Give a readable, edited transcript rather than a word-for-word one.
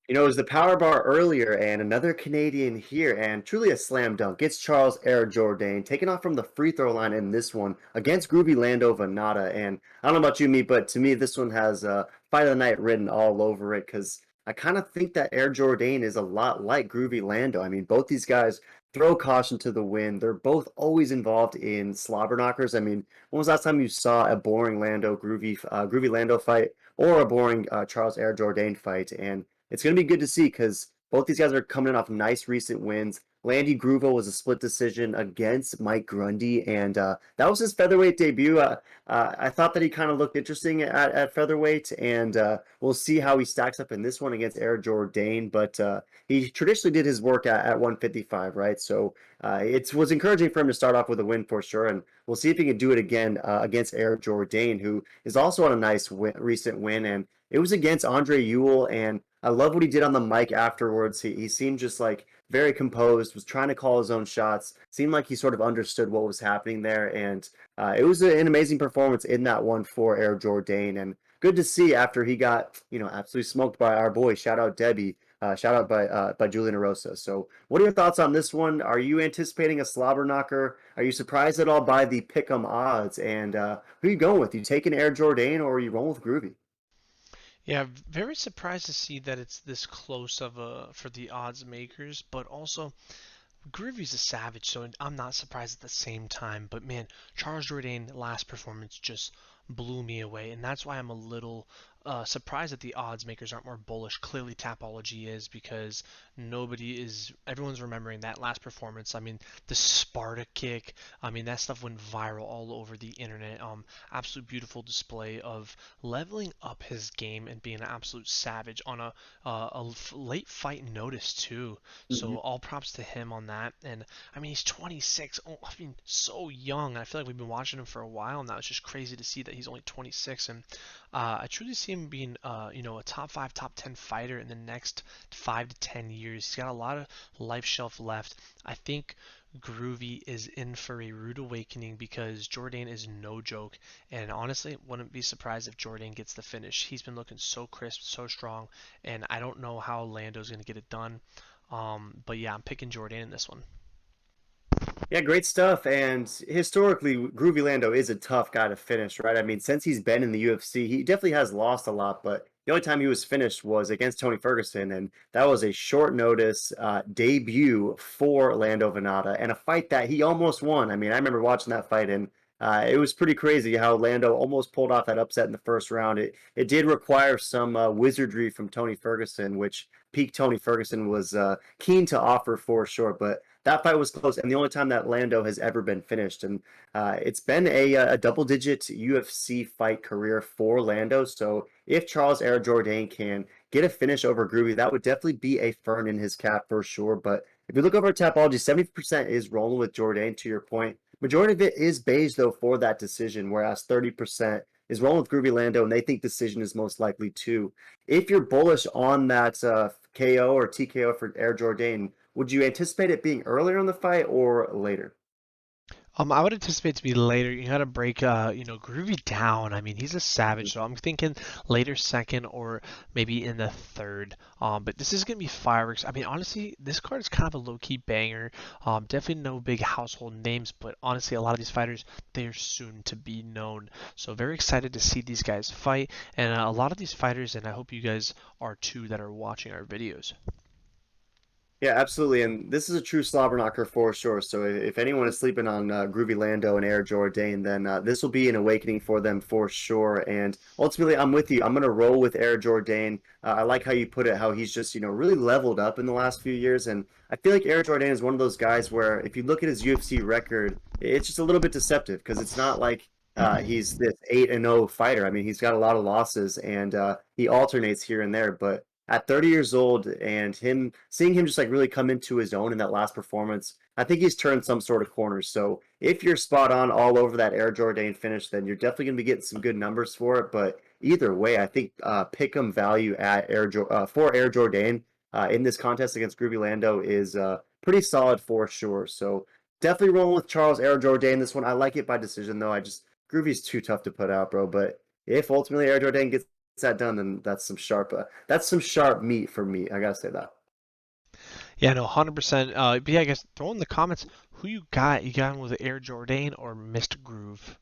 You know, it was the power bar earlier and another Canadian here, and truly a slam dunk. It's Charles Air Jourdain taking off from the free throw line in this one against groovy Lando Vannata. And I don't know about you, me, but to me, this one has Fight of the Night written all over it because I kind of think that Air Jourdain is a lot like groovy Lando. I mean, both these guys throw caution to the wind. They're both always involved in slobber knockers. I mean, when was the last time you saw a boring groovy Lando fight or a boring Charles Air Jourdain fight? And it's going to be good to see because both these guys are coming off nice recent wins. Landy Gruvo was a split decision against Mike Grundy, and that was his featherweight debut. I thought that he kind of looked interesting at featherweight, and we'll see how he stacks up in this one against Air Jourdain. But he traditionally did his work at 155, right? So it was encouraging for him to start off with a win for sure, and we'll see if he can do it again against Air Jourdain, who is also on a nice recent win, and it was against Andre Ewell, and I love what he did on the mic afterwards. He seemed just like very composed, was trying to call his own shots, seemed like he sort of understood what was happening there. And it was an amazing performance in that one for Air Jourdain. And good to see after he got, absolutely smoked by our boy. Shout out Debbie. Shout out by Julian Arosa. So, what are your thoughts on this one? Are you anticipating a slobber knocker? Are you surprised at all by the pick'em odds? And who are you going with? You taking Air Jourdain or are you rolling with Groovy? Yeah, very surprised to see that it's this close of a for the odds makers, but also Groovy's a savage, so I'm not surprised at the same time. But man, Charles Jourdain last performance just blew me away, and that's why I'm a little surprised that the odds makers aren't more bullish. Clearly, Tapology is because everyone's remembering that last performance. I mean, the Sparta kick. I mean, that stuff went viral all over the internet. Absolute beautiful display of leveling up his game and being an absolute savage on a late fight notice too. So all props to him on that. And I mean, he's 26. Oh, I mean, so young. I feel like we've been watching him for a while now. It's just crazy to see that he's only 26, and I truly see him being, a top five, top 10 fighter in the next 5 to 10 years. He's got a lot of life shelf left. I think Groovy is in for a rude awakening because Jourdain is no joke. And honestly, wouldn't be surprised if Jourdain gets the finish. He's been looking so crisp, so strong, and I don't know how Lando's going to get it done. But yeah, I'm picking Jourdain in this one. Yeah, great stuff. And historically, Groovy Lando is a tough guy to finish, right? I mean, since he's been in the UFC, he definitely has lost a lot, but the only time he was finished was against Tony Ferguson, and that was a short notice debut for Lando Vannata and a fight that he almost won. I mean, I remember watching that fight, and it was pretty crazy how Lando almost pulled off that upset in the first round. It did require some wizardry from Tony Ferguson, which peak Tony Ferguson was keen to offer for sure, but that fight was close, and the only time that Lando has ever been finished. And it's been a double-digit UFC fight career for Lando. So if Charles Air Jourdain can get a finish over Groovy, that would definitely be a fern in his cap for sure. But if you look over at Tapology, 70% is rolling with Jourdain, to your point. Majority of it is beige, though, for that decision, whereas 30% is rolling with Groovy Lando, and they think decision is most likely too. If you're bullish on that KO or TKO for Air Jourdain, would you anticipate it being earlier in the fight or later? I would anticipate to be later. You got to break, Groovy down. I mean, he's a savage, so I'm thinking later second or maybe in the third. But this is gonna be fireworks. I mean, honestly, this card is kind of a low-key banger. Definitely no big household names, but honestly, a lot of these fighters they're soon to be known. So very excited to see these guys fight, and a lot of these fighters, and I hope you guys are too that are watching our videos. Yeah, absolutely. And this is a true slobber knocker for sure. So if anyone is sleeping on Groovy Lando and Air Jourdain, then this will be an awakening for them for sure. And ultimately, I'm with you. I'm going to roll with Air Jourdain. I like how you put it, how he's just, really leveled up in the last few years. And I feel like Air Jourdain is one of those guys where if you look at his UFC record, it's just a little bit deceptive because it's not like he's this 8-0 fighter. I mean, he's got a lot of losses and he alternates here and there, but at 30 years old and seeing him just like really come into his own in that last performance, I think he's turned some sort of corner. So if you're spot on all over that Air Jourdain finish, then you're definitely going to be getting some good numbers for it. But either way, I think pick'em value at for Air Jourdain in this contest against Groovy Lando is pretty solid for sure. So definitely rolling with Charles Air Jourdain this one. I like it by decision though. Groovy's too tough to put out, bro. But if ultimately Air Jourdain gets that done, then that's some sharp meat for me. I gotta say that. Yeah, no, 100%. But yeah, I guess throw in the comments who you got. You got him with Air Jourdain or Mr. Groove?